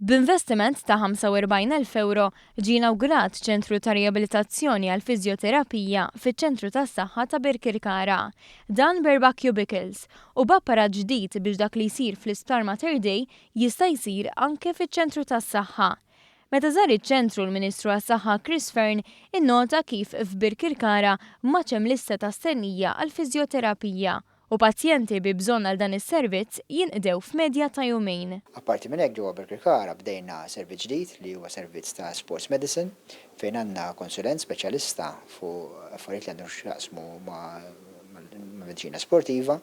B'investiment ta' 45,000 euro ġie inawgurat ċentru ta' riabilitazzjoni għal fiżjoterapija fiċ-ċentru tas-saħħa ta' Birkirkara. Dan b'4 cubicles u b'apparat ġdid biex dak li jsir fl-Isptar Mater Dei jista' jsir anke fiċ-ċentru tas-saħħa. Meta żar iċ-ċentru l-Ministru għas-Saħħa Chris Fearn innota kif f'Birkirkara m'għadx hemm lista ta' stennija għal fiżjoterapija u pazjenti bi bżonn għal dan is-servizz jinqdew f'medja ta' jumejn. Apparti minn hekk ġewwa Birkirkara bdejna servizz ġdid li huwa servizz ta' sports medicine fejn għandna konsulent speċjalista fuq affarijiet li għandhom x'jaqsmu ma' mediċina sportiva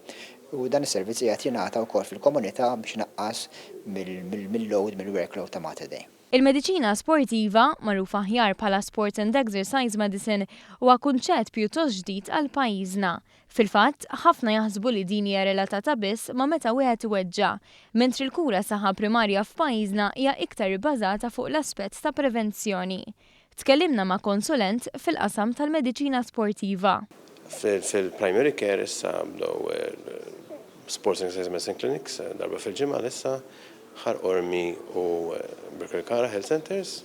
u dan is-servizz qiegħed jingħata wkoll fil-komunità biex naqqas mill-load mill-workload ta' Mater Dei. Il-mediċina sportiva, magħrufa aħjar bħala Sport and Exercise Medicine, huwa kunċett pjuttost ġdid għal pajjiżna. Fil-fatt, ħafna jaħsbu li din hija relatata biss ma' meta wieħed iweġġa', mentri l-kura saħħa primarja f'pajjiżna hija iktar ibbażata fuq l-aspett ta' prevenzjoni. Tkellimna ma' konsulent fil-qasam tal-mediċina sportiva. Fil-primary care issa bdew Sports and Exercise Medicine Clinics darba fil-ġimgħa issa ħar Ormi u Birkirkara Health Centers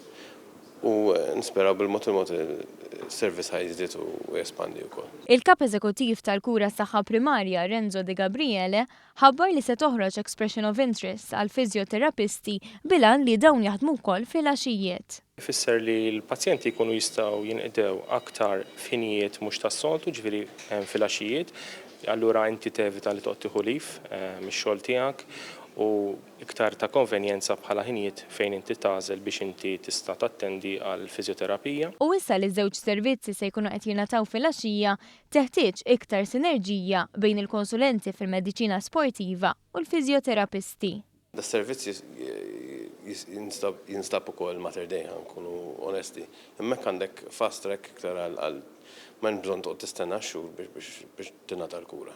u nisperaw bil-mod il-service ħajżdiet u jespandi wkoll. Il-kap eżekuttiv tal-kura saħħa primarja Renzo De Gabriele ħabbar li se toħroġ expression of interest għal fiżjoterapisti bilan li dawn jaħdmu wkoll fil-għaxijiet. Ifisser li l-pazjenti jkunu jistgħu jinqdew aktar finijiet mhux tas-soltu, ġifieri fil-għaxijiet, allura inti tevita li toqgħod tieħu lif mix-xogħol tiegħek u iktar ta' konvenjenza bħala ħinijiet fejn inti tażel biex inti tista' tattendi għal fiżjoterapija. U issa li żewġ servizzi se jkunu qed jingħataw fil-għaxija teħtieġ iktar sinerġija bejn il-konsulenti fil-mediċina sportiva u l-fiżjoterapisti. Das-servizzi jinstab ukoll Mater Dei nkunu onesti. Hemmhekk għandek fast track iktar għal ma bżonn toqgħod tistenna xhur biex tingħata l-kura.